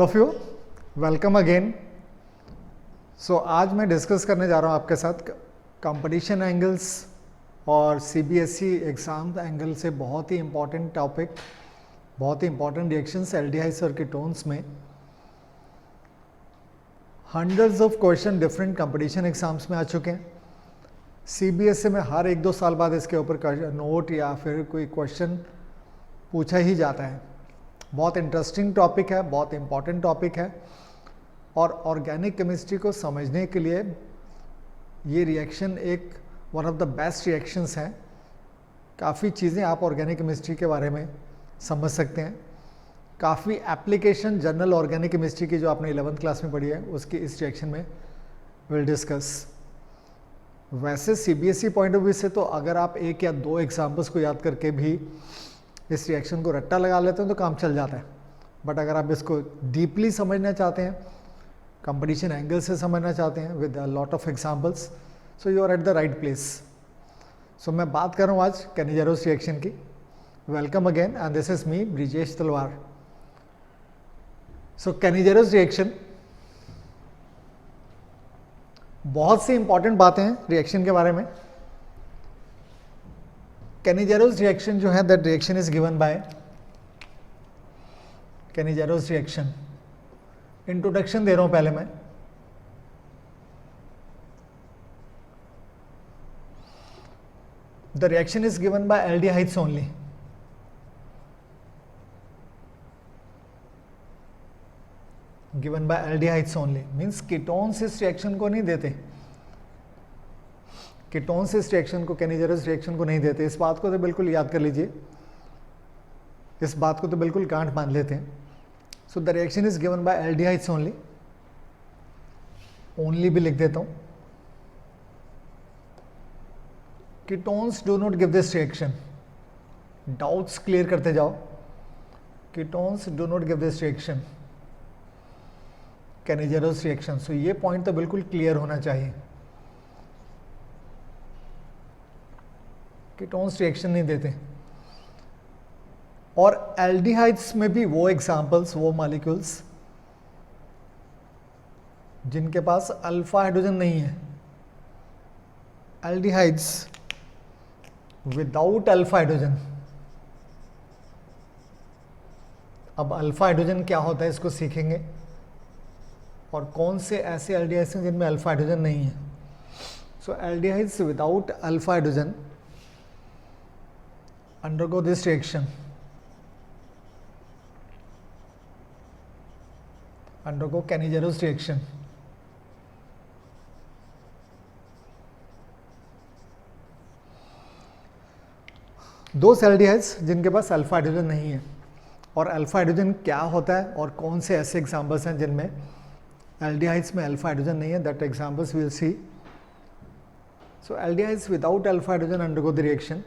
Of you, welcome again. So आज मैं discuss करने जा रहा हूँ आपके साथ कंपटीशन एंगल्स और सीबीएसई एग्ज़ाम एंगल से बहुत ही इम्पॉर्टेंट टॉपिक, बहुत ही इम्पॉर्टेंट रिएक्शंस एल्डिहाइड्स और कीटोन्स में। Hundreds of question different competition exams में आ चुके हैं। सीबीएसई में हर 1-2 साल बाद इसके ऊपर नोट या फिर कोई क्वेश्चन पूछा ही जाता है। बहुत इंटरेस्टिंग टॉपिक है, बहुत इम्पॉर्टेंट टॉपिक है और ऑर्गेनिक केमिस्ट्री को समझने के लिए ये रिएक्शन एक one of the best reactions हैं। काफ़ी चीज़ें आप ऑर्गेनिक केमिस्ट्री के बारे में समझ सकते हैं। काफ़ी एप्लीकेशन जनरल ऑर्गेनिक केमिस्ट्री की जो आपने 11th क्लास में पढ़ी है उसकी इस रिएक्शन में विल डिस्कस। वैसे सीबीएसई पॉइंट ऑफ व्यू से तो अगर आप 1 या 2 एग्जाम्पल्स को याद करके भी इस रिएक्शन को रट्टा लगा लेते हैं तो काम चल जाता है। बट अगर आप इसको डीपली समझना चाहते हैं, कंपटीशन एंगल से समझना चाहते हैं with a lot of examples, so you are at the right place. So मैं बात कर रहा हूँ आज कैनिजेरोस रिएक्शन की। Welcome again and this is me Brijesh Talwar. So कैनिजेरोस reaction, बहुत सी इंपॉर्टेंट बातें हैं रिएक्शन के बारे में। कैनिजेरोस रिएक्शन जो है that reaction is given by Cannizzaro's reaction. Introduction दे रहा हूं पहले मैं। The reaction is given by aldehydes only. Given by aldehydes only means ketones इस रिएक्शन को नहीं देते। कीटोन्स इस रिएक्शन को, कैनिजेरोस रिएक्शन को नहीं देते। इस बात को तो बिल्कुल याद कर लीजिए, इस बात को तो बिल्कुल गांठ बांध लेते हैं। So the reaction is given by aldehydes only. Only भी लिख देता हूं। Ketones do not give this reaction. Doubts clear करते जाओ। Ketones do not give this reaction, Cannizzaro's reaction. So ये पॉइंट तो बिल्कुल क्लियर होना चाहिए। कीटोन्स रिएक्शन नहीं देते। और एल्डिहाइड्स में भी वो एग्जाम्पल्स, वो मॉलिक्यूल्स जिनके पास अल्फा हाइड्रोजन नहीं है। Aldehydes without alpha hydrogen. अब अल्फा हाइड्रोजन क्या होता है इसको सीखेंगे और कौन से ऐसे एल्डिहाइड्स हैं जिनमें अल्फा हाइड्रोजन नहीं है। So aldehydes without alpha hydrogen undergo this reaction, undergo Cannizzaro's reaction। दो एल्डिहाइड्स जिनके पास अल्फा हाइड्रोजन नहीं है। और अल्फा हाइड्रोजन क्या होता है और कौन से ऐसे एग्जांपल्स हैं जिनमें एल्डिहाइड्स में अल्फा हाइड्रोजन नहीं है, that examples will see. So aldehydes without alpha hydrogen undergo the reaction.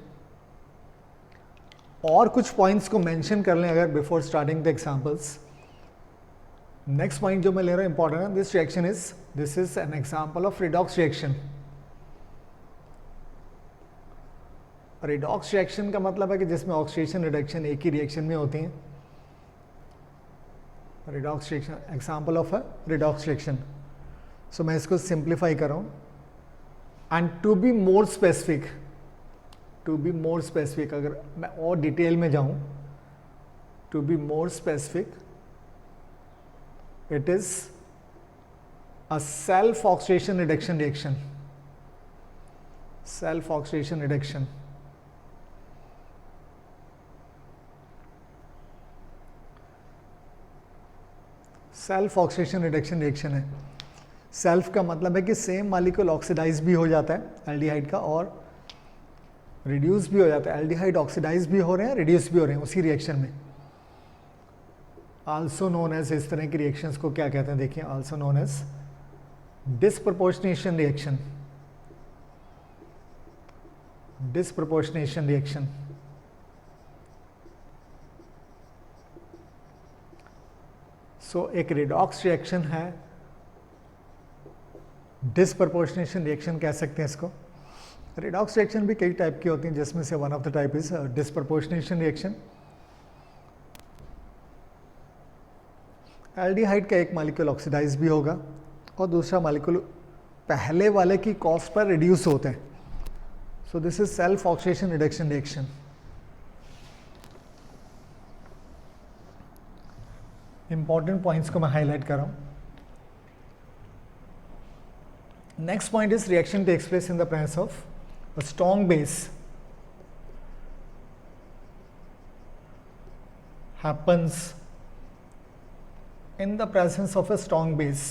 और कुछ पॉइंट्स को मेंशन कर लें अगर before starting the examples. Next point जो मैं ले रहा हूं इंपॉर्टेंट है, this is an example of redox reaction. Redox reaction का मतलब है कि जिसमें ऑक्सीडेशन रिडक्शन एक ही रिएक्शन में होती है। Redox reaction, example of a redox reaction. So मैं इसको सिंप्लीफाई कर रहा हूं। And to be more specific, अगर मैं और डिटेल में जाऊं, to be more specific, it is a self oxidation reduction reaction. Self oxidation reduction. Self oxidation reduction reaction है। सेल्फ का मतलब है कि सेम मॉलिक्यूल ऑक्सीडाइज भी हो जाता है एल्डिहाइड का और रिड्यूस भी हो जाता है। एल्डिहाइड ऑक्सीडाइज भी हो रहे हैं, रिड्यूस भी हो रहे हैं उसी रिएक्शन में। आल्सो नोन एज, इस तरह की रिएक्शंस को क्या कहते हैं देखिए, also known as disproportionation reaction. Disproportionation reaction. So एक रिडॉक्स रिएक्शन है, डिस्प्रपोर्शनेशन रिएक्शन कह सकते हैं इसको। रिडॉक्स रिएक्शन भी कई टाइप की होती हैं, जिसमें से one of the type is disproportionation reaction. Aldehyde का एक मॉलिक्यूल ऑक्सीडाइज भी होगा और दूसरा मॉलिक्यूल पहले वाले की कॉस्ट पर रिड्यूस होते हैं. So this is self oxidation reduction reaction. Important points को मैं हाईलाइट कर रहा हूं. Next point is reaction takes place in the presence of a strong base. happens in the presence of a strong base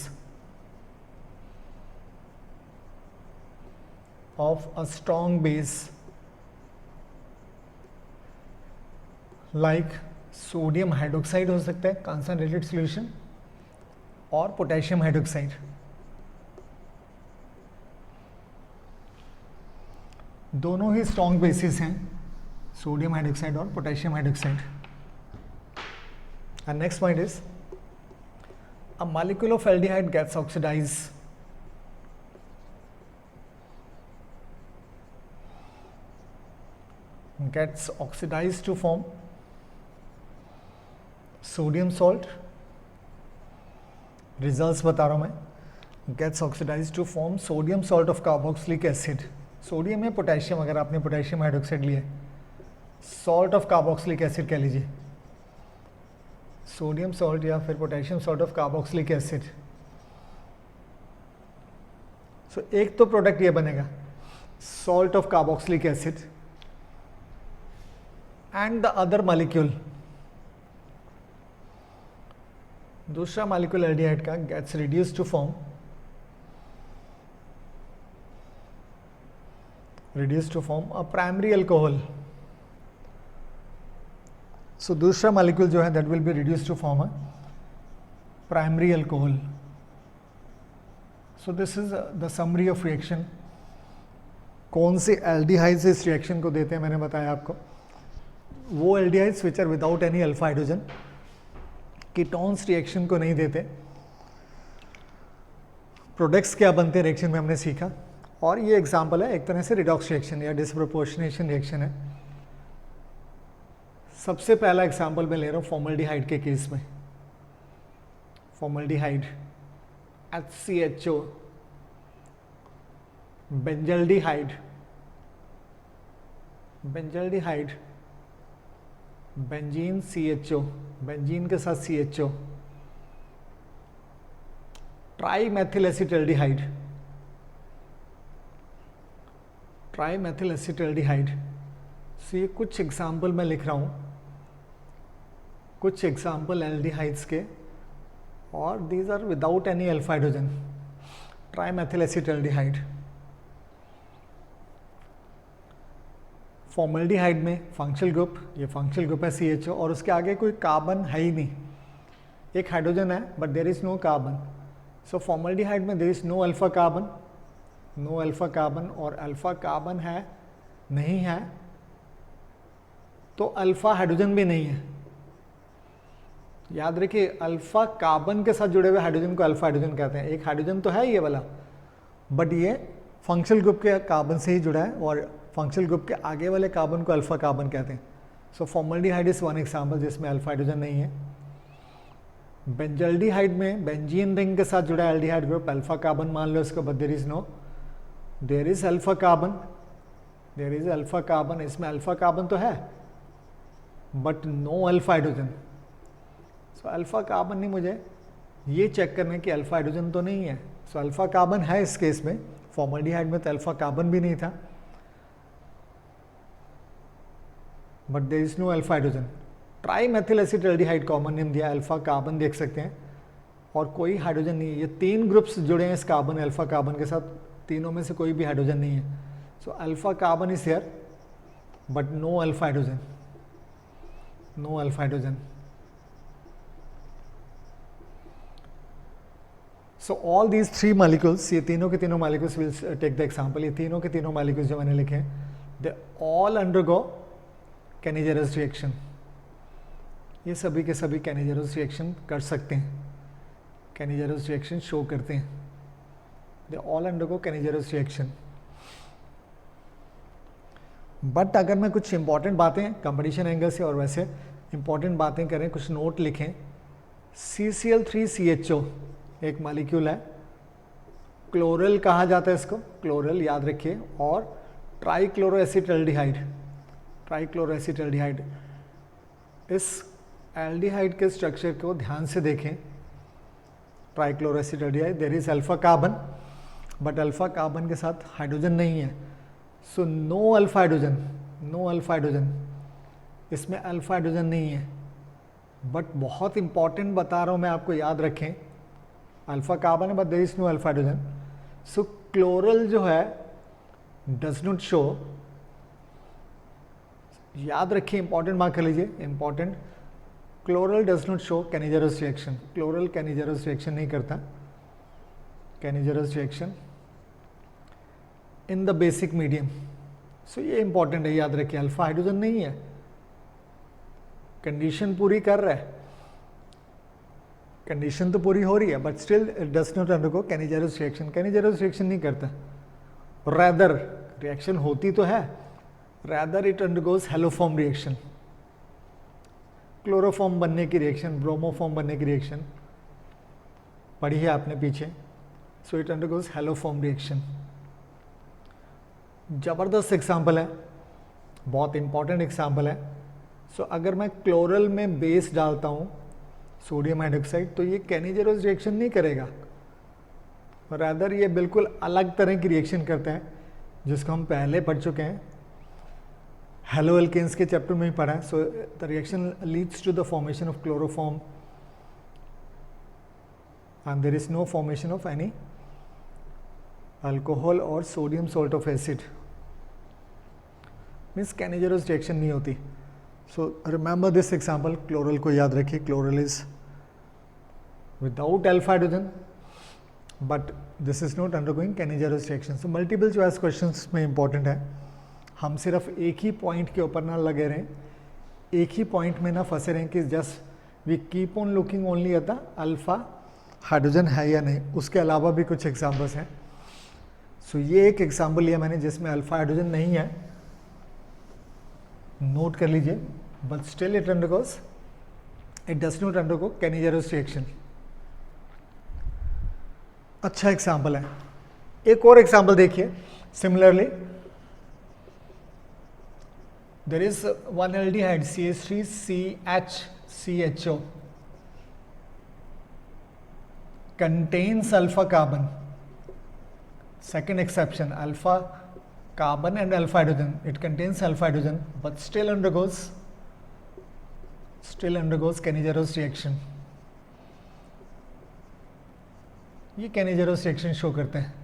like sodium hydroxide हो सकता है concentrated solution और potassium hydroxide. दोनों ही स्ट्रॉन्ग बेसिस हैं, सोडियम हाइड्रोक्साइड और potassium hydroxide. And next point is a molecule of aldehyde gets oxidized to form sodium salt. Results बता रहा हूँ मैं. Gets oxidized to form sodium salt of carboxylic acid. Sodium है potassium, अगर आपने potassium hydroxide लिए, salt of carboxylic acid कह लीजिए, सोडियम सॉल्ट या फिर potassium salt of carboxylic acid. So एक तो प्रोडक्ट ये बनेगा salt of carboxylic acid and the other molecule, दूसरा मॉलिक्यूल एल्डिहाइड का gets reduced to form a primary alcohol. So दूसरा मॉलिक्यूल जो है that will be reduced to form a primary alcohol. So this is the summary of reaction. कौन से aldehydes इस reaction को देते हैं मैंने बताया आपको. वो aldehydes which are without any alpha hydrogen, ketones reaction को नहीं देते. प्रोडक्ट्स क्या बनते हैं रिएक्शन में हमने सीखा, और ये एग्जाम्पल है एक तरह से रिडॉक्स रिएक्शन या डिसप्रोपोर्शनेशन रिएक्शन है. सबसे पहला एग्जाम्पल मैं ले रहा हूँ फॉर्मल्डिहाइड के केस में. Formaldehyde HCHO, benzaldehyde, benzene CHO, benzene के साथ CHO, ट्राईमेथिल एसिटल्डिहाइड, सो ये कुछ एग्जाम्पल मैं लिख रहा हूँ, कुछ एग्जाम्पल एल्डिहाइड्स के, और these are without any alpha hydrogen. Trimethyl acetaldehyde, formaldehyde में फंक्शनल ग्रुप, ये फंक्शनल ग्रुप है CHO और उसके आगे कोई कार्बन है ही नहीं, एक हाइड्रोजन है but there is no carbon. So formaldehyde में there is no alpha carbon, और अल्फा कार्बन है नहीं है तो अल्फा हाइड्रोजन भी नहीं है. याद रखिए अल्फा कार्बन के साथ जुड़े हुए हाइड्रोजन को अल्फा हाइड्रोजन कहते हैं. एक हाइड्रोजन तो है ये वाला, बट ये फंक्शनल ग्रुप के कार्बन से ही जुड़ा है और फंक्शनल ग्रुप के आगे वाले कार्बन को अल्फा कार्बन कहते हैं. सो फॉर्मल्डिहाइड इज वन एग्जाम्पल जिसमें अल्फा हाइड्रोजन नहीं है. बेंजल्डिहाइड में बेंजीन रिंग के साथ जुड़ा है एल्डिहाइड ग्रुप, अल्फा कार्बन मान लो इसको, but there is alpha carbon, इसमें अल्फा कार्बन तो है but no alpha hydrogen. So alpha carbon नहीं, मुझे ये चेक करना है कि अल्फा हाइड्रोजन तो नहीं है. सो अल्फा कार्बन है इस केस में, फॉर्मल्डिहाइड में तो अल्फा कार्बन भी नहीं था but there is no alpha hydrogen. Trimethyl acetaldehyde common name दिया, अल्फा कार्बन देख सकते हैं और कोई हाइड्रोजन नहीं है. ये तीन ग्रुप्स जुड़े हैं इस कार्बन अल्फा कार्बन के साथ, तीनों में से कोई भी हाइड्रोजन नहीं है. So alpha carbon is here but no alpha hydrogen. So all these three molecules, ये तीनों के तीनों molecules will take the example. ये तीनों के तीनों मॉलिक्यूल्स जो मैंने लिखे हैं they all undergo Cannizzaro's reaction. ये सभी के सभी कैनिजेरस रिएक्शन कर सकते हैं, कैनिजेरस रिएक्शन शो करते हैं. They all undergo Cannizzaro's reaction. But अगर मैं कुछ इंपॉर्टेंट बातें कंपटीशन एंगल से और वैसे इंपॉर्टेंट बातें करें, कुछ नोट लिखें CCl3CHO एक मॉलिक्यूल है, क्लोरल कहा जाता है इसको, क्लोरल याद रखिए, और ट्राइक्लोरोएसिटल्डिहाइड, ट्राइक्लोरोएसिटल्डिहाइड। इस एल्डिहाइड के स्ट्रक्चर को ध्यान से देखें, trichloroacetaldehyde, there is alpha carbon, but alpha carbon के साथ हाइड्रोजन नहीं है, so no alpha hydrogen, no alpha hydrogen, इसमें अल्फा हाइड्रोजन नहीं है। बट बहुत इंपॉर्टेंट बता रहा हूँ मैं आपको, याद रखें, अल्फा कार्बन है but there is no alpha hydrogen. So chloral जो है डज नॉट शो, याद रखिए, इंपॉर्टेंट मार्क कर लीजिए, important, chloral does not show Cannizzaro's reaction, chloral Cannizzaro's reaction नहीं करता, Cannizzaro's reaction in the basic medium. So ये इंपॉर्टेंट है, याद रखिए, अल्फा हाइड्रोजन नहीं है, कंडीशन पूरी कर रहा है, कंडीशन तो पूरी हो रही है, but still it does not undergo Cannizzaro's reaction, Cannizzaro's reaction नहीं करता, रैदर रिएक्शन होती तो है, rather it undergoes haloform reaction, chloroform बनने की रिएक्शन, ब्रोमोफॉर्म बनने की रिएक्शन पढ़ी है आपने पीछे। So it undergoes haloform reaction. जबरदस्त एग्जाम्पल है, बहुत इंपॉर्टेंट एग्जाम्पल है। सो अगर मैं क्लोरल में बेस डालता हूँ सोडियम हाइड्रोक्साइड, तो ये कैनिजरस रिएक्शन नहीं करेगा, रादर ये बिल्कुल अलग तरह की रिएक्शन करता है, जिसको हम पहले पढ़ चुके हैं, हेलो एल्केन्स के चैप्टर में ही पढ़ा है। So the reaction leads to the formation of chloroform and there is no formation of any alcohol और sodium salt of acid, means Cannizzaro's reaction नहीं होती। So remember this example, chloral को याद रखिए, chloral is without alpha hydrogen but this is not undergoing Cannizzaro's reaction. So multiple choice questions में important है, हम सिर्फ एक ही पॉइंट के ऊपर ना लगे रहें, एक ही पॉइंट में ना फंसे रहें कि just we keep on looking only at the alpha hydrogen है या नहीं, उसके अलावा भी कुछ एग्जाम्पल्स हैं। सो ये एक एग्जाम्पल लिया मैंने जिसमें अल्फा हाइड्रोजन नहीं है, नोट कर लीजिए, but still it undergoes, it does not undergo Cannizzaro's reaction. अच्छा एग्जाम्पल है। एक और एग्जाम्पल देखिए, similarly there is one aldehyde CH3CHCHO contains alpha carbon. Second exception, alpha carbon and alpha hydrogen, it contains alpha hydrogen but still undergoes Cannigerous reaction. ये Cannigerous reaction show करते हैं।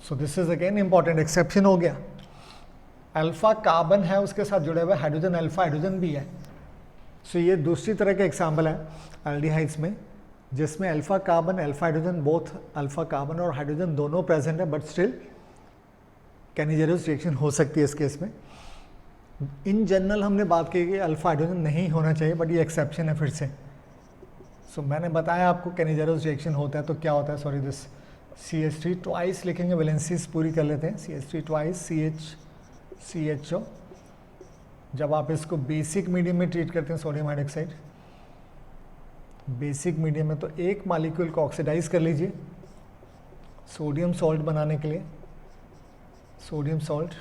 So this is again important, exception हो गया, alpha carbon है उसके साथ जुड़े हुए हाइड्रोजन, अल्फा हाइड्रोजन भी है। सो ये दूसरी तरह का एग्जाम्पल है एल्डिहाइड्स में, जिसमें alpha carbon, alpha hydrogen, both alpha carbon और हाइड्रोजन दोनों प्रेजेंट है, बट स्टिल कैनिजरस रिएक्शन हो सकती है इस केस में। इन जनरल हमने बात की कि अल्फा हाइड्रोजन नहीं होना चाहिए, बट ये एक्सेप्शन है फिर से। सो मैंने बताया आपको कैनिजरस रिएक्शन होता है तो क्या होता है, सॉरी दिस CH3 ट्वाइस लिखेंगे, वैलेंसीज पूरी कर लेते हैं, CH3 ट्वाइस CHCHO। जब आप इसको बेसिक मीडियम में ट्रीट करते हैं सोडियम हाइड्रोक्साइड, बेसिक मीडियम में, तो एक मॉलिक्यूल को ऑक्सीडाइज कर लीजिए सोडियम सॉल्ट बनाने के लिए, सोडियम सॉल्ट,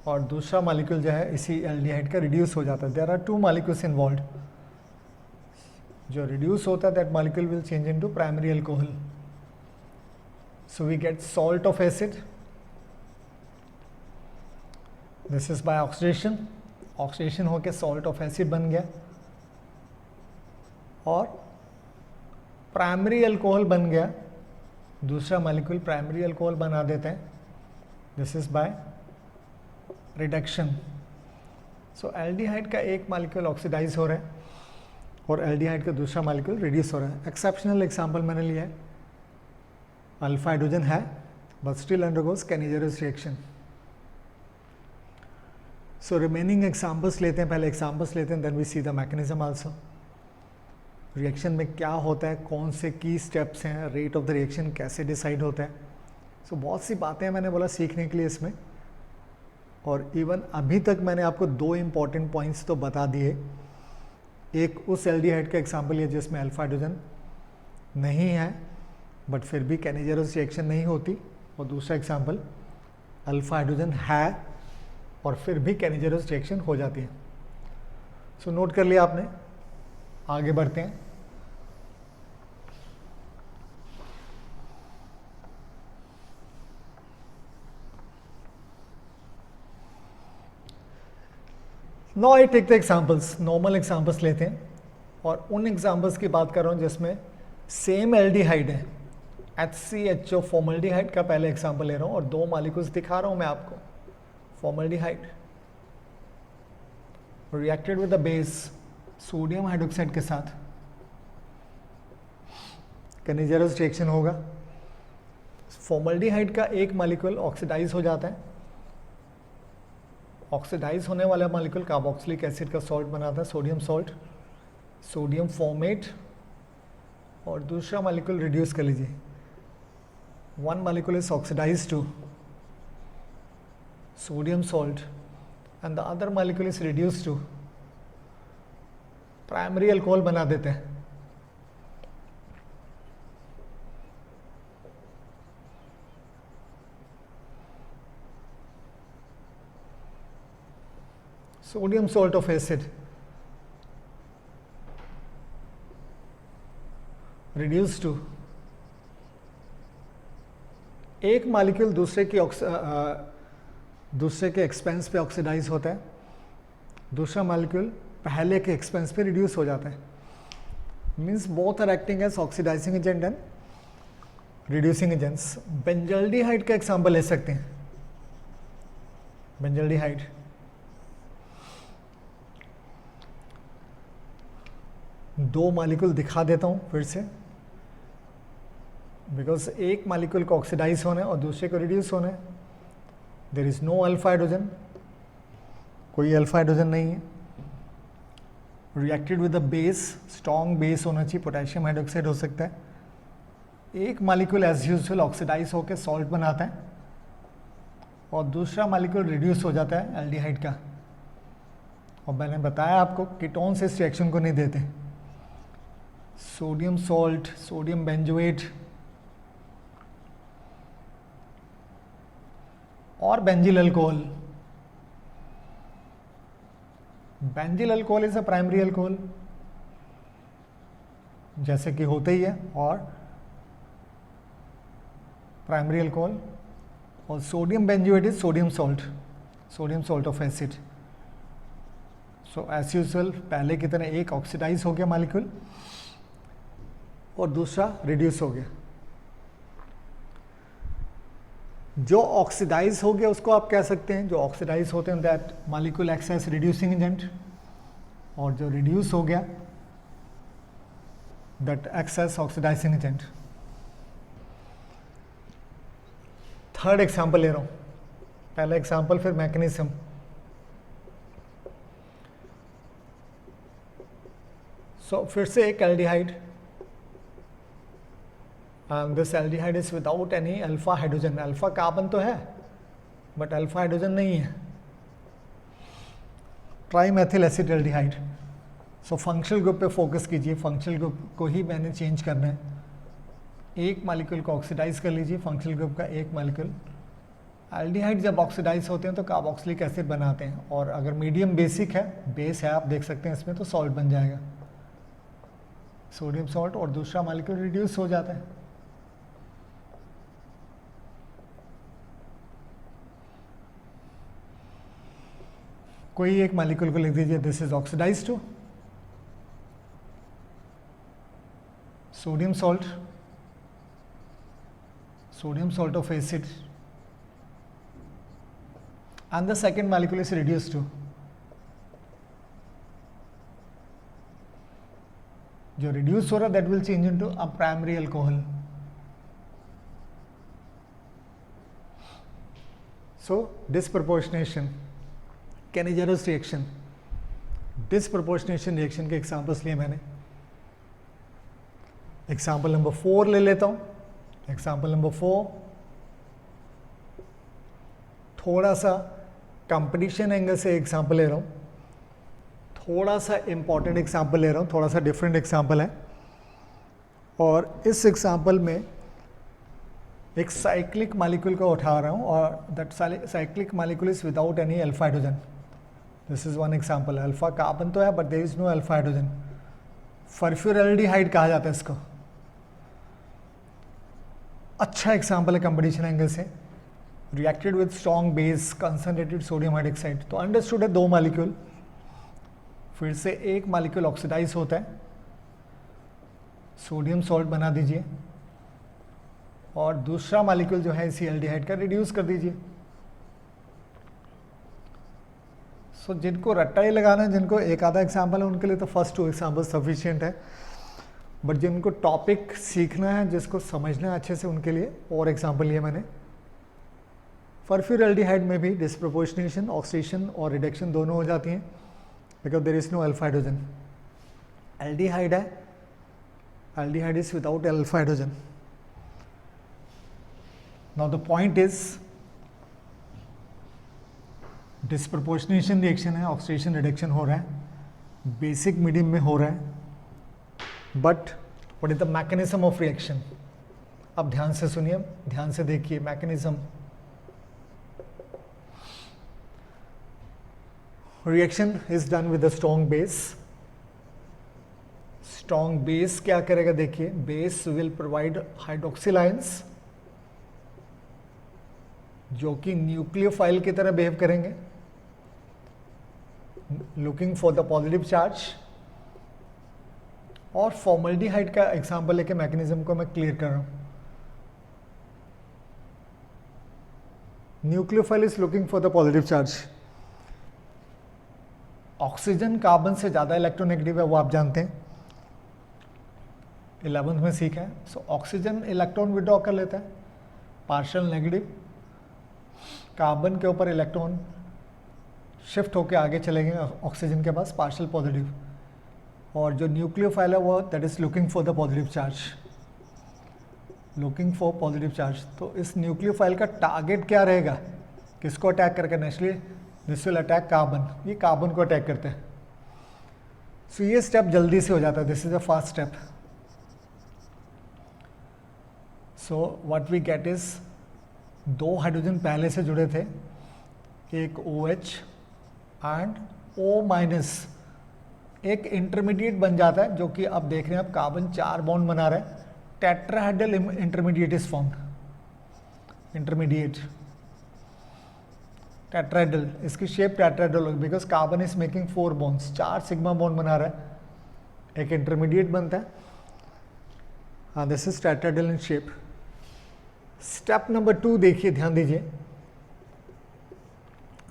और दूसरा मॉलिक्यूल जो है इसी एल्डिहाइड का रिड्यूस हो जाता है। There are two molecules involved, जो रिड्यूस होता है that molecule will change into primary alcohol. So we get salt of acid. This is by oxidation. Oxidation होके salt of acid बन गया और प्राइमरी अल्कोहल बन गया, दूसरा मॉलिक्यूल प्राइमरी अल्कोहल बना देते हैं। This is by reduction. So aldehyde का एक मॉलिक्यूल ऑक्सीडाइज हो रहा है और एल्डिहाइड का दूसरा मॉलिक्यूल रिड्यूस हो रहा है। एक्सेप्शनल एग्जाम्पल मैंने लिया है, अल्फा हाइड्रोजन है but still undergoes Cannizzaro's reaction. So remaining examples लेते हैं, पहले एग्जाम्पल्स लेते हैं, then we see the mechanism also. Reaction में क्या होता है, कौन से की स्टेप्स हैं, रेट ऑफ द रिएक्शन कैसे डिसाइड होता है। सो बहुत सी बातें मैंने बोला सीखने के लिए इसमें, और इवन अभी तक मैंने आपको 2 इंपॉर्टेंट पॉइंट्स तो बता दिए। एक उस एल्डिहाइड का एग्जाम्पल है जिसमें अल्फा हाइड्रोजन नहीं है बट फिर भी कैनिजेरस रिएक्शन नहीं होती, और दूसरा एग्जाम्पल अल्फा हाइड्रोजन है और फिर भी कैनिजेरस रिएक्शन हो जाती है। सो नोट कर लिया आपने, आगे बढ़ते हैं। Now I take the examples, normal examples लेते हैं और उन एग्जांपल्स की बात कर रहा हूं जिसमें सेम एल्डिहाइड है। HCHO फॉर्मल्डिहाइड का पहले एग्जांपल ले रहा हूं और 2 मॉलिक्यूल्स दिखा रहा हूं मैं आपको। Formaldehyde reacted with the base sodium hydroxide के साथ कैनिजेरस रिएक्शन होगा। फॉर्मल्डिहाइड का एक मॉलिक्यूल ऑक्सीडाइज हो जाता है। ऑक्सीडाइज होने वाला मॉलिक्यूल कार्बोक्सिलिक एसिड का सॉल्ट बनाता है, सोडियम सॉल्ट, सोडियम फॉर्मेट, और दूसरा मॉलिक्यूल रिड्यूस कर लीजिए। One molecule is oxidise to sodium salt and the other molecule is reduce to primary alcohol बना देते हैं। Sodium salt of acid reduce to, एक मॉलिक्यूल दूसरे के एक्सपेंस पे ऑक्सीडाइज होता है, दूसरा मॉलिक्यूल पहले के एक्सपेंस पे रिड्यूस हो जाता है। Means both are acting as oxidising agent and reducing agents. Benzaldehyde का एग्जांपल ले सकते हैं। बेंजल्डिहाइड दो मॉलिक्यूल दिखा देता हूं फिर से, बिकॉज एक मॉलिक्यूल को ऑक्सीडाइज होना है और दूसरे को रिड्यूस होना है। There is no alpha hydrogen, कोई अल्फा हाइड्रोजन नहीं है। Reacted with the base, strong base होना चाहिए, पोटेशियम हाइड्रोक्साइड हो सकता है। एक मॉलिक्यूल एज यूजुअल ऑक्सीडाइज होकर सॉल्ट बनाता है और दूसरा मॉलिक्यूल रिड्यूस हो जाता है एल्डिहाइड का। और मैंने बताया आपको कीटोन्स इस रिएक्शन को नहीं देते। सोडियम सॉल्ट, सोडियम बेंजोएट और benzyl alcohol. Benzyl alcohol is a primary alcohol जैसे कि होते ही है, और प्राइमरी अल्कोहल। और sodium benzoate is sodium salt of acid. So as usual पहले की तरह एक ऑक्सीडाइज हो गया मॉलिक्यूल और दूसरा रिड्यूस हो गया। जो ऑक्सीडाइज हो गया उसको आप कह सकते हैं, जो ऑक्सीडाइज होते हैं that molecule acts as reducing agent, और जो रिड्यूस हो गया that acts as oxidising agent. Third example ले रहा हूं, पहला एग्जांपल फिर मैकेनिज्म। सो फिर से एक aldehyde, this aldehyde is without any alpha hydrogen. Alpha carbon तो है बट अल्फा हाइड्रोजन नहीं है। Trimethyl acid aldehyde. So functional group पे फोकस कीजिए, फंक्शनल ग्रुप को ही मैंने चेंज करना है। एक मॉलिक्यूल को ऑक्सीडाइज कर लीजिए, फंक्शनल ग्रुप का एक मॉलिक्यूल। एल्डिहाइड जब ऑक्सीडाइज होते हैं तो कार्बोक्सिलिक एसिड बनाते हैं, और अगर मीडियम बेसिक है, बेस है आप देख सकते हैं इसमें, तो सॉल्ट बन जाएगा, सोडियम सॉल्ट, और दूसरा मॉलिक्यूल रिड्यूस हो जाता है। कोई एक मॉलिक्यूल को लिख दीजिए, this is oxidise to sodium salt of acid, and the second molecule is reduced to, जो reduce हो रहा that will change into a primary alcohol. So disproportionation, Cannigerous reaction, disproportionation reaction के examples लिए मैंने। example number 4 ले लेता हूँ। example number 4 थोड़ा सा कंपटीशन एंगल से एग्जाम्पल ले रहा हूँ, थोड़ा सा इंपॉर्टेंट एग्जाम्पल ले रहा हूँ, थोड़ा सा डिफरेंट एग्जाम्पल है। और इस एग्जाम्पल में एक साइक्लिक मॉलिक्यूल को उठा रहा हूँ और that cyclic molecule is without any alpha hydrogen. This is one example. Alpha carbon तो है but there is no alpha hydrogen. Furfuraldehyde कहा जाता है इसको। अच्छा एग्जाम्पल है कंपटीशन एंगल से। Reacted with strong base concentrated sodium hydroxide. तो अंडरस्टूड है 2 मॉलिक्यूल, फिर से एक मॉलिक्यूल ऑक्सीडाइज होता है, सोडियम सॉल्ट बना दीजिए, और दूसरा मॉलिक्यूल जो है इसी एल्डिहाइड का रिड्यूस कर दीजिए। सो जिनको रट्टा ही लगाना है, जिनको एक आधा एग्जाम्पल है, उनके लिए तो फर्स्ट 2 एग्जाम्पल सफिशिएंट है, बट जिनको टॉपिक सीखना है, जिसको समझना है अच्छे से, उनके लिए और एग्जाम्पल लिए मैंने। फॉस्फोराल्डिहाइड में भी डिस्प्रोपोर्शनेशन, ऑक्सीडेशन और रिडक्शन दोनों हो जाती हैं because there is no alpha hydrogen. Aldehyde है, aldehyde is without alpha hydrogen. Now the point is disproportionation reaction है, ऑक्सीडेशन रिडक्शन हो रहा है, बेसिक मीडियम में हो रहा है, but what is the mechanism of reaction? अब ध्यान से सुनिए, ध्यान से देखिए mechanism. Reaction is done with a strong base. Strong base क्या करेगा? देखिए, base will provide hydroxyl ions जो कि न्यूक्लियोफाइल की तरह बिहेव करेंगे, looking for the positive charge. और फॉर्मल्डिहाइड का एग्जांपल लेके मैकेनिज्म को मैं क्लियर कर रहा हूं। Nucleophile is looking for the positive charge. Oxygen carbon से ज़्यादा इलेक्ट्रोनेगेटिव है, वो आप जानते हैं, 11th में सीखा है। सो ऑक्सीजन इलेक्ट्रॉन विड्रॉ कर लेता है, पार्शियल नेगेटिव। कार्बन के ऊपर इलेक्ट्रॉन शिफ्ट होकर आगे चलेंगे ऑक्सीजन के पास, पार्शियल पॉजिटिव। और जो न्यूक्लियोफाइल है वो that is looking for the positive charge, looking for positive charge. तो इस न्यूक्लियोफाइल का टारगेट क्या रहेगा? किसको अटैक करके? Naturally this will attack carbon, ये कार्बन को अटैक करते हैं। सो ये स्टेप जल्दी से हो जाता है, this is a fast step. So what we get is 2 hydrogen पहले से जुड़े थे, एक OH एंड O-, एक इंटरमीडिएट बन जाता है, जो कि अब देख रहे हैं, अब कार्बन 4 बॉन्ड बना रहा है, tetrahedral intermediate is formed. Intermediate tetrahedral, इसकी शेप टेट्राहेड्रल होगी because carbon is making 4 bonds, 4 sigma bond बना रहा है, एक इंटरमीडिएट बनता है। हाँ, this is tetrahedral in shape. Step number 2 देखिए, ध्यान दीजिए।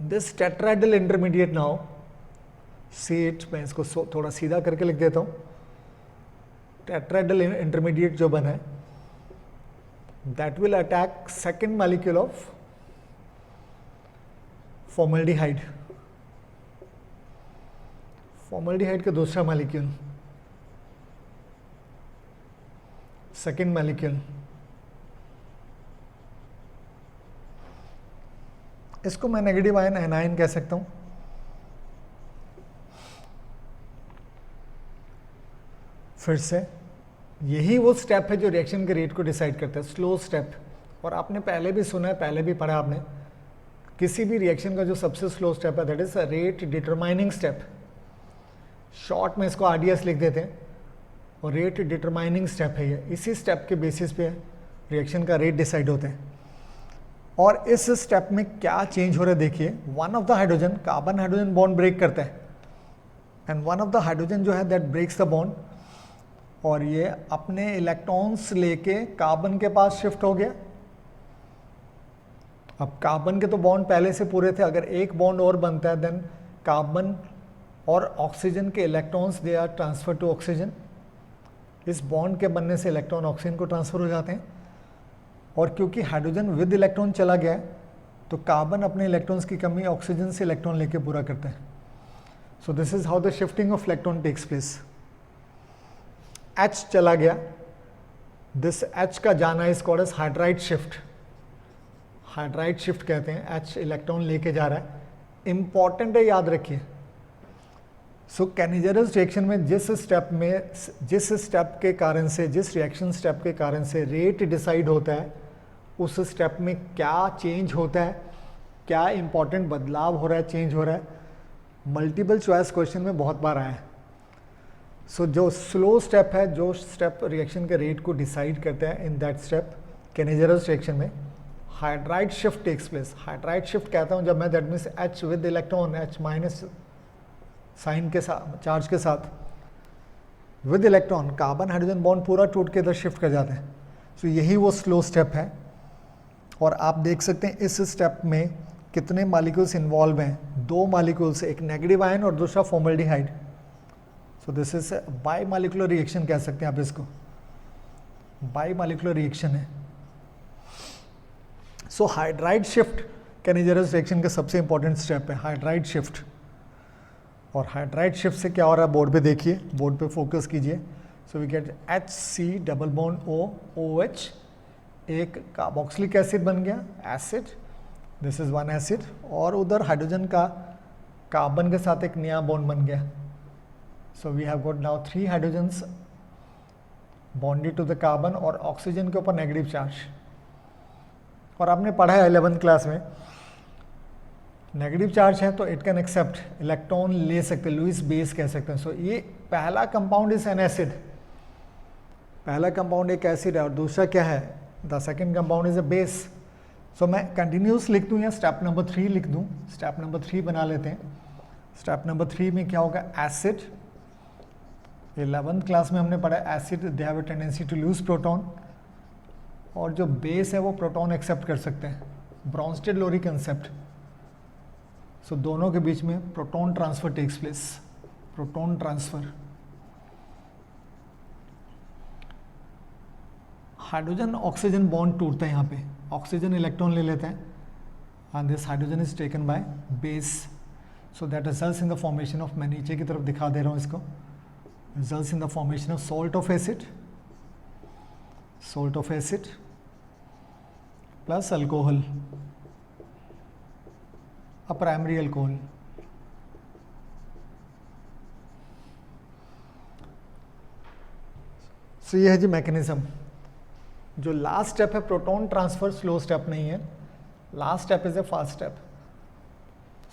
This tetrahedral intermediate now, see it, मैं इसको थोड़ा सीधा करके लिख देता हूं। टेट्राहेड्रल इंटरमीडिएट जो बना है, that will attack second molecule of formaldehyde. Formaldehyde का दूसरा मॉलिक्यूल, सेकेंड मॉलिक्यूल, इसको मैं नेगेटिव आयन एनायन कह सकता हूं। फिर से यही वो स्टेप है जो रिएक्शन के रेट को डिसाइड करता है, स्लो स्टेप। और आपने पहले भी सुना है, पहले भी पढ़ा आपने, किसी भी रिएक्शन का जो सबसे स्लो स्टेप है that is rate determining step. Short में इसको RDS लिख देते हैं, और रेट डिटरमाइनिंग स्टेप है ये। इसी स्टेप के बेसिस पे रिएक्शन का रेट डिसाइड होता है। और इस स्टेप में क्या चेंज हो रहा है देखिए, one of the hydrogen, carbon hydrogen bond break करता है, and one of the hydrogen जो है दैट ब्रेक्स द बॉन्ड, और ये अपने इलेक्ट्रॉन्स लेके कार्बन के पास शिफ्ट हो गया। अब कार्बन के तो बॉन्ड पहले से पूरे थे, अगर एक बॉन्ड और बनता है देन कार्बन और ऑक्सीजन के electrons they are transfer to oxygen. इस बॉन्ड के बनने से इलेक्ट्रॉन ऑक्सीजन को ट्रांसफर हो जाते हैं, और क्योंकि हाइड्रोजन विद इलेक्ट्रॉन चला गया है तो कार्बन अपने इलेक्ट्रॉन्स की कमी ऑक्सीजन से इलेक्ट्रॉन लेके पूरा करता है। So this is how the shifting of electron takes place. H चला गया, दिस H का जाना is called as hydride shift. Hydride shift कहते हैं, H इलेक्ट्रॉन लेके जा रहा है, इंपॉर्टेंट है, याद रखिए। सो कैनिजरस रिएक्शन में जिस स्टेप के कारण से, जिस रिएक्शन स्टेप के कारण से रेट डिसाइड होता है, उस स्टेप में क्या चेंज होता है, क्या इंपॉर्टेंट बदलाव हो रहा है, चेंज हो रहा है, मल्टीपल चॉइस क्वेश्चन में बहुत बार आया है। सो जो स्लो स्टेप है, जो स्टेप रिएक्शन के रेट को डिसाइड करता है, in that step Cannizzaro's reaction में hydride shift takes place. Hydride shift कहता हूँ जब मैं, that means H with electron, H minus sign के साथ, चार्ज के साथ, with electron, carbon hydrogen bond पूरा टूट के इधर शिफ्ट कर जाते हैं। सो यही वो स्लो स्टेप है। और आप देख सकते हैं इस स्टेप में कितने मॉलिक्यूल्स इन्वॉल्व हैं, 2 मॉलिक्यूल्स, एक नेगेटिव आयन और दूसरा formaldehyde. So this is by molecular reaction कह सकते हैं आप इसको, बाई मॉलिक्यूलर रिएक्शन है। सो हाइड्राइड शिफ्ट कैनिजरस रिएक्शन का सबसे इंपॉर्टेंट स्टेप है, हाइड्राइड शिफ्ट। और हाइड्राइड शिफ्ट से क्या हो रहा है बोर्ड पे देखिए, बोर्ड पे फोकस कीजिए। So we get HC double bond O OH, एक कार्बोक्सिलिक एसिड बन गया, acid, this is one acid, और उधर हाइड्रोजन का कार्बन के साथ एक नया बॉन्ड बन गया। So we have got now 3 hydrogens bonded to the carbon और ऑक्सीजन के ऊपर नेगेटिव चार्ज। और आपने पढ़ा है 11th क्लास में, नेगेटिव चार्ज है तो इट कैन एक्सेप्ट इलेक्ट्रॉन ले सकते, लुईस बेस कह सकते हैं। सो ये पहला कंपाउंड इज एन एसिड, पहला कंपाउंड एक एसिड है, और दूसरा क्या है, the second compound is a base. So मैं कंटिन्यूस लिख दूं या स्टेप नंबर 3 लिख दूं, स्टेप नंबर 3 बना लेते हैं। स्टेप नंबर 3 में क्या होगा, एसिड, 11th क्लास में हमने पढ़ा acid they have a tendency to lose proton, और जो बेस है वो प्रोटॉन एक्सेप्ट कर सकते हैं, ब्रॉन्स्टेड-लोरी कंसेप्ट। सो दोनों के बीच में proton transfer takes place, proton transfer. Hydrogen oxygen bond टूटता है, यहाँ पे ऑक्सीजन इलेक्ट्रॉन ले लेते हैं, and this hydrogen is taken by base. So that results in the formation of, मैं नीचे की तरफ दिखा दे रहा हूँ इसको, results in the formation of salt of acid, salt of acid plus alcohol, a primary alcohol। सो ये है जी मैकेनिज्म। जो लास्ट स्टेप है प्रोटॉन ट्रांसफर, स्लो स्टेप नहीं है, last step is a fast step.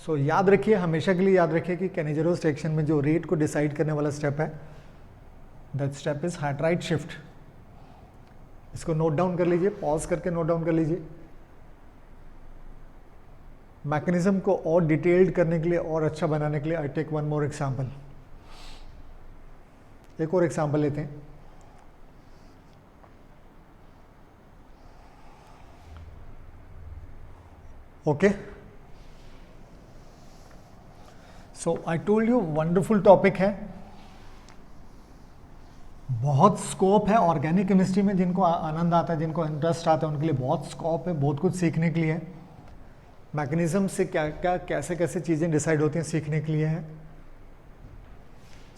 So याद रखिए, हमेशा के लिए याद रखिए कि कैनिजरस रिएक्शन में जो रेट को डिसाइड करने वाला स्टेप है, that step is hydride shift. इसको नोट डाउन कर लीजिए, पॉज करके नोट डाउन कर लीजिए। मैकेनिज्म को और डिटेल्ड करने के लिए और अच्छा बनाने के लिए I take one more example, एक और एग्जांपल लेते हैं। Okay, so I told you wonderful topic है, बहुत स्कोप है ऑर्गेनिक केमिस्ट्री में। जिनको आनंद आता है, जिनको इंटरेस्ट आता है, उनके लिए बहुत स्कोप है, बहुत कुछ सीखने के लिए है। मैकेनिज्म से क्या क्या कैसे कैसे चीज़ें डिसाइड होती हैं सीखने के लिए है।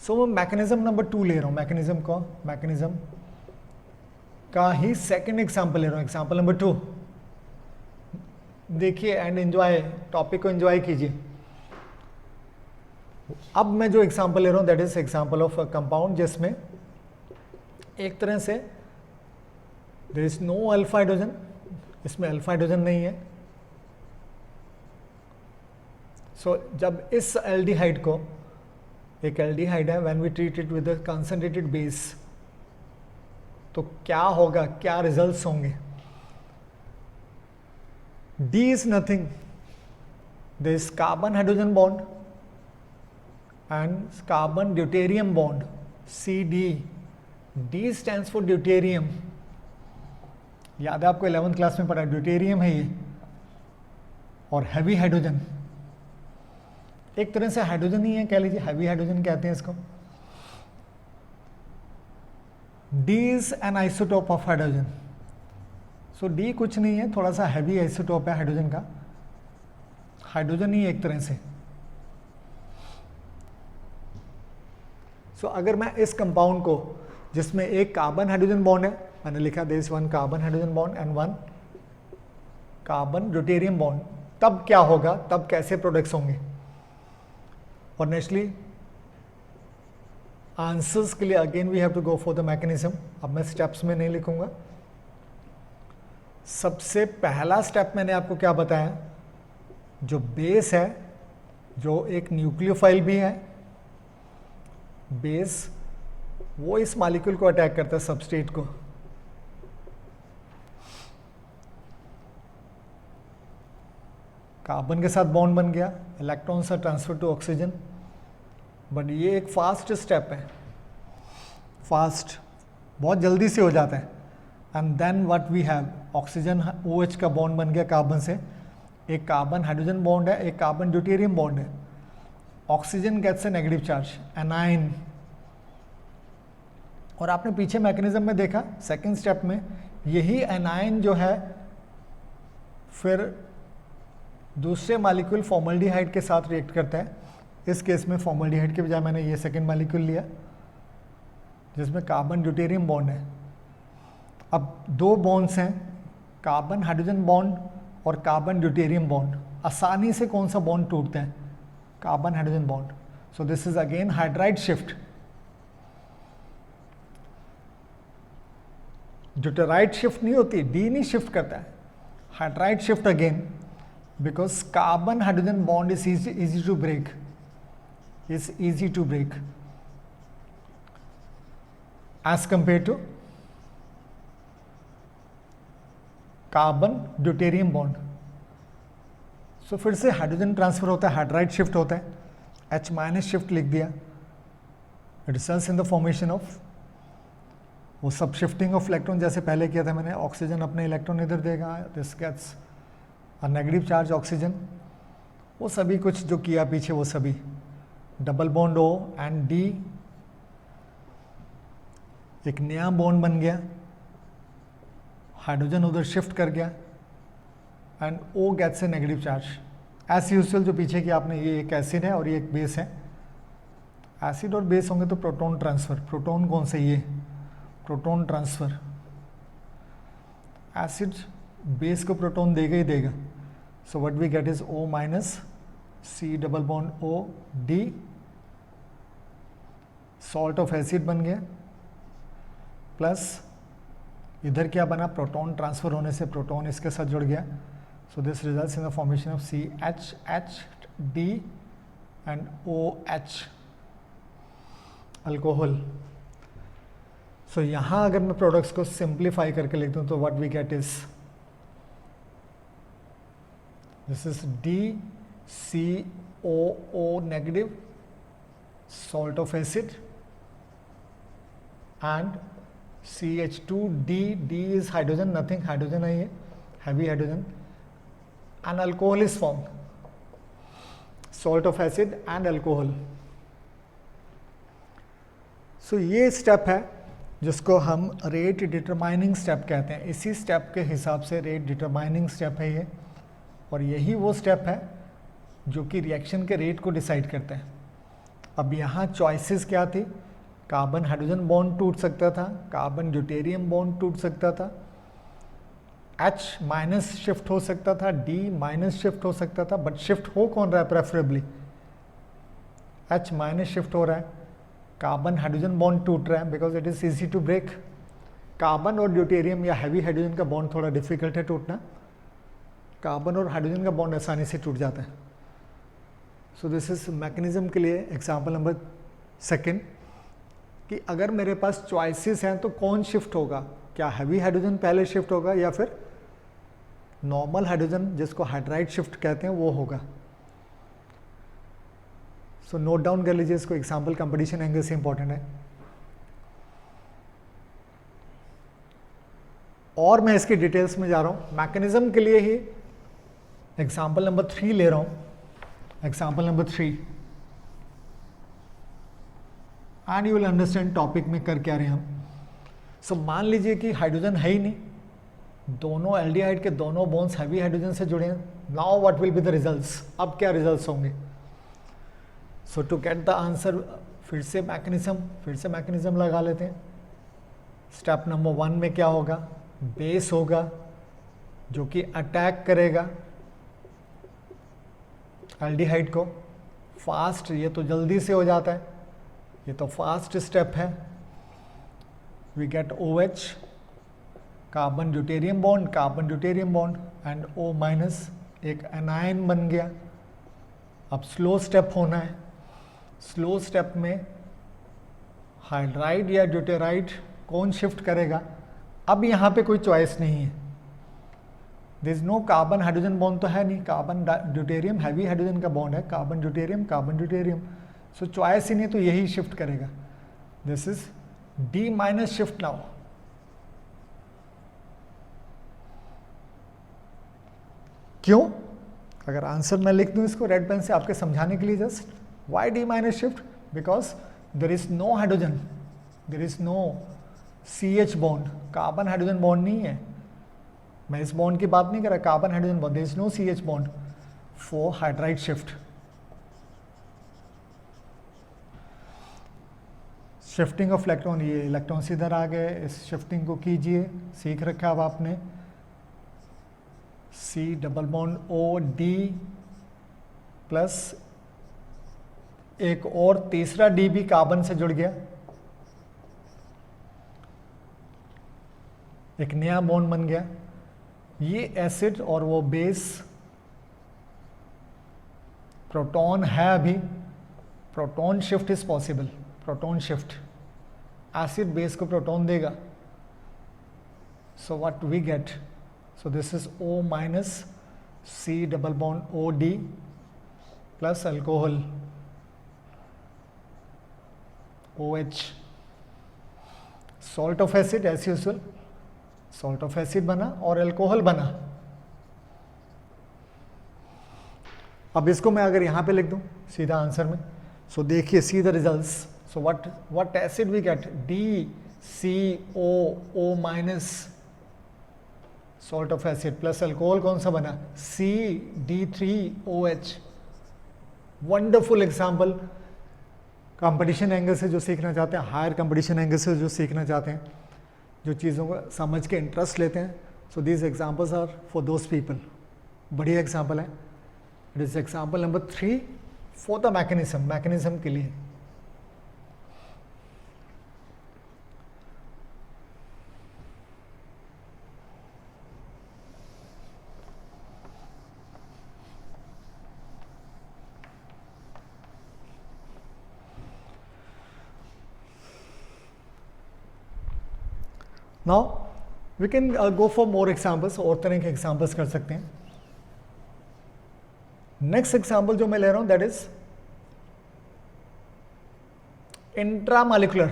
सो मैं मैकेनिज्म नंबर 2 ले रहा हूँ, मैकेनिज्म का ही सेकंड एग्जांपल ले रहा हूँ, एग्जांपल नंबर 2। देखिए एंड एंजॉय, टॉपिक को एंजॉय कीजिए। अब मैं जो एग्जांपल ले रहा हूँ that is example of a compound जिसमें एक तरह से there is no alpha hydrogen, इसमें अल्फा हाइड्रोजन नहीं है। सो जब इस एल्डिहाइड को, एक एल्डिहाइड है, when we treat it with a concentrated base, तो क्या होगा, क्या रिजल्ट्स होंगे। D is nothing, there is carbon hydrogen bond and carbon deuterium bond, CD। D stands for deuterium, याद है आपको 11th क्लास में पढ़ा, ड्यूटेरियम है ये, और हैवी हाइड्रोजन, एक तरह से हाइड्रोजन ही है कह लीजिए, हैवी हाइड्रोजन कहते हैं इसको। D is an isotope of hydrogen, so D कुछ नहीं है, थोड़ा सा हैवी आइसोटोप है हाइड्रोजन का, हाइड्रोजन ही एक तरह से। सो अगर मैं इस कंपाउंड को, जिसमें एक कार्बन हाइड्रोजन बॉन्ड है, मैंने लिखा there is one carbon hydrogen bond and one carbon deuterium bond, तब क्या होगा, तब कैसे प्रोडक्ट्स होंगे। और नेक्स्टली आंसर्स के लिए again we have to go for the mechanism. अब मैं स्टेप्स में नहीं लिखूंगा। सबसे पहला स्टेप मैंने आपको क्या बताया, जो बेस है, जो एक न्यूक्लियोफाइल भी है, बेस वो इस मॉलिक्यूल को अटैक करता है, सबस्ट्रेट को। कार्बन के साथ बॉन्ड बन गया, electrons are transfer to oxygen. But ये एक फास्ट स्टेप है, फास्ट, बहुत जल्दी से हो जाता है। And then what we have, oxygen OH का बॉन्ड बन गया कार्बन से, एक कार्बन हाइड्रोजन बॉन्ड है, एक कार्बन ड्यूटेरियम बॉन्ड है। Oxygen gets a negative charge, A9. और आपने पीछे मैकेनिज्म में देखा सेकेंड स्टेप में, यही एनाइन जो है फिर दूसरे मॉलिक्यूल फॉर्मल्डिहाइड के साथ रिएक्ट करता है। इस केस में फॉर्मल्डिहाइड के बजाय मैंने ये सेकेंड मॉलिक्यूल लिया जिसमें कार्बन ड्यूटेरियम बॉन्ड है। अब दो बॉन्ड्स हैं, कार्बन हाइड्रोजन बॉन्ड और कार्बन ड्यूटेरियम बॉन्ड। आसानी से कौन सा बॉन्ड टूटता है, carbon hydrogen bond. So this is again hydride shift. Deuteride shift नहीं होती, डी नहीं शिफ्ट करता है, hydride shift again, because carbon hydrogen bond is easy to break, is easy to break as compared to carbon deuterium bond. So फिर से hydrogen transfer होता है, hydride shift होता है, H- शिफ्ट लिख दिया, it results in the formation of वो सब शिफ्टिंग ऑफ इलेक्ट्रॉन जैसे पहले किया था मैंने। ऑक्सीजन अपने इलेक्ट्रॉन इधर देगा, this gets a negative charge oxygen, वो सभी कुछ जो किया पीछे वो सभी, double bond O and D, एक नया बॉन्ड बन गया, हाइड्रोजन उधर शिफ्ट कर गया and O gets a negative charge. As usual जो पीछे की आपने, ये एक एसिड है और ये एक बेस है। एसिड और बेस होंगे तो प्रोटॉन ट्रांसफर, प्रोटॉन कौन से, ये प्रोटॉन ट्रांसफर। एसिड बेस को प्रोटॉन देगा ही देगा। So what we get is O minus C double bond O D, salt of acid बन गया, प्लस इधर क्या बना, प्रोटॉन ट्रांसफर होने से प्रोटॉन इसके साथ जुड़ गया। So this results in the formation of CH D and OH, alcohol. So यहाँ अगर मैं प्रोडक्ट्स को सिंप्लीफाई करके लिख दूँ तो what we get is, this is DCOO negative, salt of acid, and CH2D, D is hydrogen, nothing, hydrogen है ये, heavy hydrogen, and alcohol is formed, salt of acid and alcohol. So ये step है जिसको हम rate determining step कहते हैं। इसी step के हिसाब से रेट डिटरमाइनिंग स्टेप है ये, और यही वो स्टेप है जो कि रिएक्शन के रेट को डिसाइड करता है। अब यहाँ चॉइसेस क्या थी, कार्बन हाइड्रोजन बॉन्ड टूट सकता था, कार्बन ड्यूटेरियम बॉन्ड टूट सकता था, H- शिफ्ट हो सकता था, D- शिफ्ट हो सकता था, बट शिफ्ट हो कौन रहा है प्रेफरेबली, H- शिफ्ट हो रहा है, कार्बन हाइड्रोजन बॉन्ड टूट रहा है because it is easy to break. Carbon और ड्यूटेरियम या हैवी हाइड्रोजन का बॉन्ड थोड़ा डिफिकल्ट है टूटना, कार्बन और हाइड्रोजन का बॉन्ड आसानी से टूट जाता है। सो दिस इज मैकेनिज्म के लिए एग्जांपल नंबर सेकंड, कि अगर मेरे पास चॉइसेस हैं तो कौन शिफ्ट होगा, क्या हैवी हाइड्रोजन पहले शिफ्ट होगा या फिर नॉर्मल हाइड्रोजन जिसको हाइड्राइड शिफ्ट कहते हैं वो होगा। सो नोट डाउन कर लीजिए इसको, एग्जाम्पल कंपटीशन एंगल से इंपॉर्टेंट है। और मैं इसकी डिटेल्स में जा रहा हूं, मैकेनिज्म के लिए ही एग्जाम्पल नंबर 3 ले रहा हूं, example number 3, and you will understand topic में कर क्या रहे हैं हम। सो मान लीजिए कि हाइड्रोजन है ही नहीं, दोनों एल्डिहाइड के दोनों बॉन्ड्स हैवी हाइड्रोजन से जुड़े हैं। Now what will be the results, अब क्या रिजल्ट्स होंगे। सो टू गेट द आंसर फिर से मैकेनिज्म लगा लेते हैं। स्टेप नंबर 1 में क्या होगा, बेस होगा जो कि अटैक करेगा एल्डिहाइड को फास्ट, ये तो जल्दी से हो जाता है, ये तो फास्ट स्टेप है। We get OH, carbon deuterium bond, carbon deuterium bond and O minus, एक एनायन बन गया। अब स्लो स्टेप होना है, स्लो स्टेप में हाइड्राइड या ड्यूटेराइड कौन शिफ्ट करेगा। अब यहाँ पे कोई चॉइस नहीं है, this no carbon hydrogen bond तो है नहीं, कार्बन ड्यूटेरियम हैवी हाइड्रोजन का बॉन्ड है, कार्बन ड्यूटेरियम, सो चॉइस ही नहीं, तो यही शिफ्ट करेगा। This is D minus shift now. क्यों? अगर आंसर मैं लिख दूं इसको रेड पेन से आपके समझाने के लिए, just why D minus shift, because there is no hydrogen, there is no CH bond, carbon hydrogen bond नहीं है। मैं इस बॉन्ड की बात नहीं कर रहा, carbon hydrogen bond, there is no CH bond for hydride shift. Shifting of electron, ये इलेक्ट्रॉन्स इधर आ गए, इस शिफ्टिंग को कीजिए, सीख रखा अब आपने। C double bond OD plus एक और तीसरा D भी कार्बन से जुड़ गया, एक नया बॉन्ड बन गया। ये एसिड और वो बेस, प्रोटॉन है अभी, proton shift is possible, proton shift, acid base को प्रोटॉन देगा। So what we get, so this is O minus C double bond OD plus alcohol OH, salt of acid as usual, salt of acid बना और alcohol बना। अब इसको मैं अगर यहां पे लिख दूं सीधा आंसर में, सो देखिए see the results. So what acid we get, DCO minus salt of acid plus alcohol कौन सा बना, CD3OH। Wonderful example. Competition angle से जो सीखना चाहते हैं, हायर कंपटीशन एंगल से जो सीखना चाहते हैं, जो चीज़ों को समझ के इंटरेस्ट लेते हैं, so these examples are for those people. बढ़िया एग्जाम्पल है। It is example number 3 for the mechanism के लिए। Now we can go for more examples, और तरह के एग्जाम्पल्स कर सकते हैं। नेक्स्ट एग्जाम्पल जो मैं ले रहा हूं that is intramolecular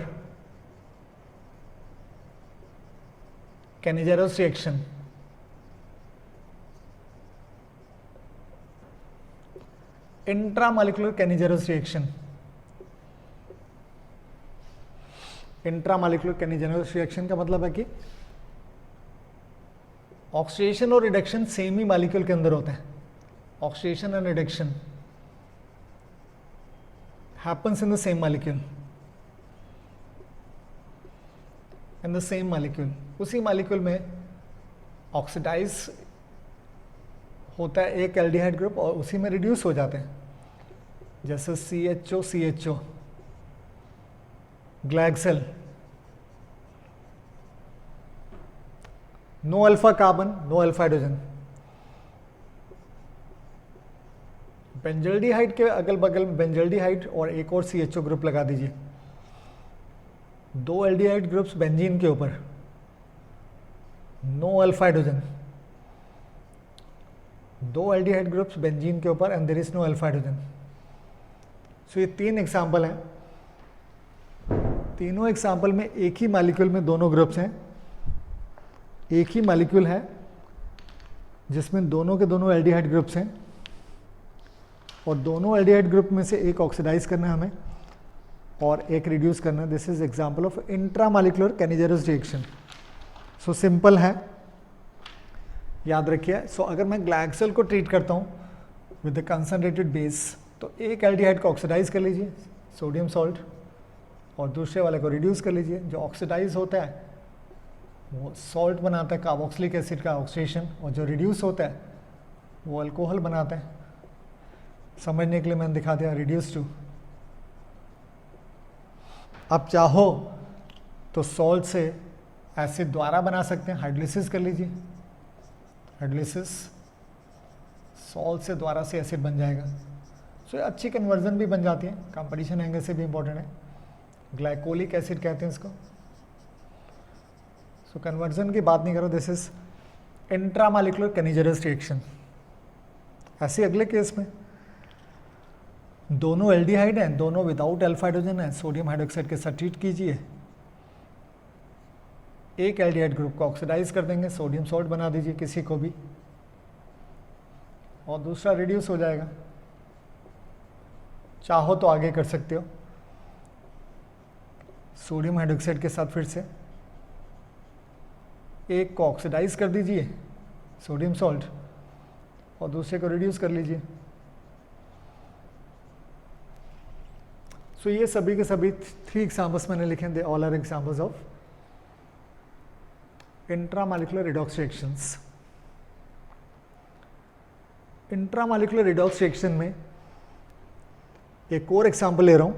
कैनिजेरोस reaction. Intramolecular कैनिजेरोस reaction, intramolecular कैनिजेरोस reaction का मतलब है कि ऑक्सीडेशन और रिडक्शन सेम ही मॉलिक्यूल के अंदर होता है। Oxidation and reduction happens in the same molecule, in the same molecule. उसी मॉलिक्यूल में ऑक्सीडाइज होता है एक एल्डिहाइड ग्रुप और उसी में रिड्यूस हो जाते हैं, जैसे CHO, glyoxal, no alpha carbon, no alpha hydrogen. Benzaldehyde के अगल बगल में बेंजल्डिहाइड और एक और CHO ग्रुप लगा दीजिए, दो एल्डिहाइड ग्रुप्स बेंजीन के ऊपर, नो अल्फा हाइड्रोजन, दो एल्डिहाइड ग्रुप्स बेंजीन के ऊपर and there is no alpha hydrogen. So ये 3 एग्जाम्पल हैं। तीनों एग्जाम्पल में एक ही मॉलिक्यूल में दोनों ग्रुप्स हैं, एक ही मॉलिक्यूल है जिसमें दोनों के दोनों एल्डिहाइड ग्रुप्स हैं और दोनों एल्डिहाइड ग्रुप में से एक ऑक्सीडाइज करना है हमें और एक रिड्यूस करना है। This is example of intramolecular कैनिजेरोस reaction. So simple है, याद रखिए। सो अगर मैं ग्लाइक्सेल को ट्रीट करता हूँ विद द कंसनट्रेटेड बेस, तो एक एल्डिहाइड को ऑक्सीडाइज कर लीजिए सोडियम सॉल्ट और दूसरे वाले को रिड्यूस कर लीजिए। जो ऑक्सीडाइज होता है वो सॉल्ट बनाता है, कार्बोक्सिलिक एसिड का ऑक्सीडेशन, और जो रिड्यूस होता है वो अल्कोहल बनाता है। समझने के लिए मैंने दिखा दिया, रिड्यूस टू। आप चाहो तो सॉल्ट से एसिड द्वारा बना सकते हैं, हाइड्रोलिसिस कर लीजिए, हाइड्रोलिसिस सॉल्ट से द्वारा से एसिड बन जाएगा। सो ये अच्छी कन्वर्जन भी बन जाती है, कंपटीशन एंगल से भी इंपॉर्टेंट है। ग्लाइकोलिक एसिड कहते हैं इसको। सो कन्वर्जन की बात नहीं करो, दिस इज इंट्रामॉलिक्यूलर कैनिजरस रिएक्शन। ऐसे अगले केस में दोनों एल्डिहाइड हैं, दोनों विदाउट अल्फा हाइड्रोजन है, सोडियम हाइड्रोक्साइड के साथ ट्रीट कीजिए। एक एल्डिहाइड ग्रुप को ऑक्सीडाइज कर देंगे, सोडियम सॉल्ट बना दीजिए किसी को भी, और दूसरा रिड्यूस हो जाएगा। चाहो तो आगे कर सकते हो, सोडियम हाइड्रोक्साइड के साथ फिर से एक को ऑक्सीडाइज कर दीजिए सोडियम सॉल्ट, और दूसरे को रिड्यूस कर लीजिए। सो ये सभी के सभी 3 एग्जाम्पल्स मैंने लिखे हैं, they all are examples of intramolecular redox reactions. Intramolecular redox reaction में एक और एग्जाम्पल ले रहा हूं,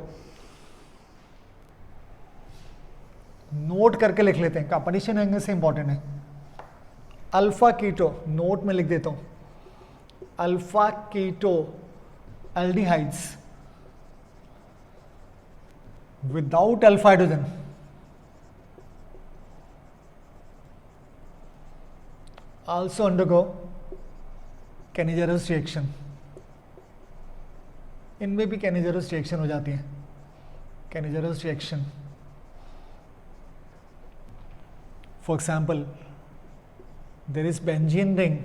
नोट करके लिख लेते हैं, कंपटीशन एंगल से इंपॉर्टेंट है। अल्फा कीटो, नोट में लिख देता हूं, alpha keto aldehydes without alpha hydrogen also undergo Cannizzaro reaction. इनमें भी कैनिजरस रिएक्शन हो जाती है, Cannizzaro reaction. For example there is benzene ring,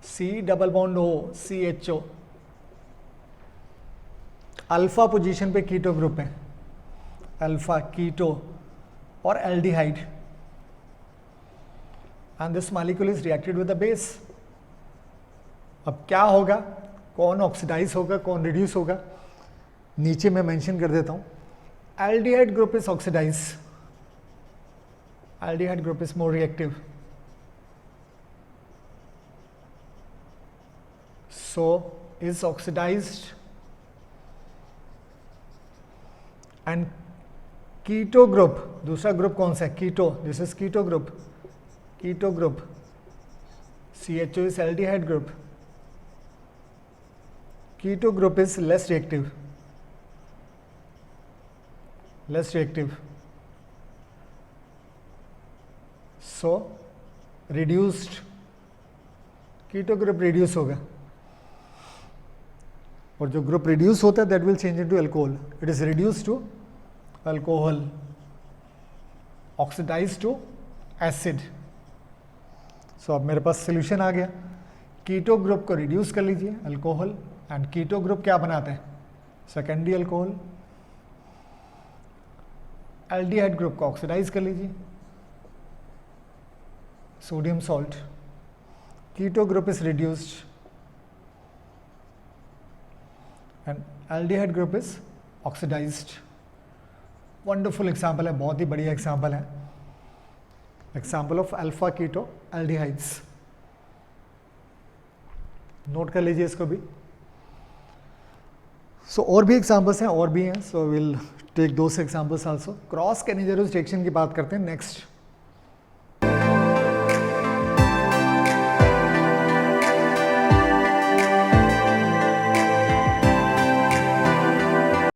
C double bond O CHO, alpha position पे कीटो ग्रुप है, अल्फा कीटो और aldehyde, and this molecule is reacted with the base। अब क्या होगा, कौन ऑक्सीडाइज होगा, कौन रिड्यूस होगा, नीचे मैं मेंशन कर देता हूं। Aldehyde group is oxidize, aldehyde group is more reactive, so is oxidized, and keto group, दूसरा ग्रुप कौन सा है, keto, this is keto group, keto group, CHO is aldehyde group, keto group is less reactive, so reduced, keto group reduce होगा, और जो group reduce होता है that will change into alcohol, it is reduce to alcohol, oxidize to acid. So अब मेरे पास solution आ गया, keto group को reduce कर लीजिए अल्कोहल, एंड कीटो ग्रुप क्या बनाते हैं, सेकेंडरी अल्कोहल। एल्डिहाइड ग्रुप को ऑक्सीडाइज कर लीजिए sodium salt, keto group is reduced and aldehyde group is oxidised. Wonderful example है, बहुत ही बढ़िया एग्जाम्पल है, example of alpha keto aldehydes. Note कर लीजिए इसको भी। सो और भी एग्जाम्पल्स हैं, और भी हैं, so will take those examples also. Cross Cannizzaro reaction की बात करते हैं नेक्स्ट।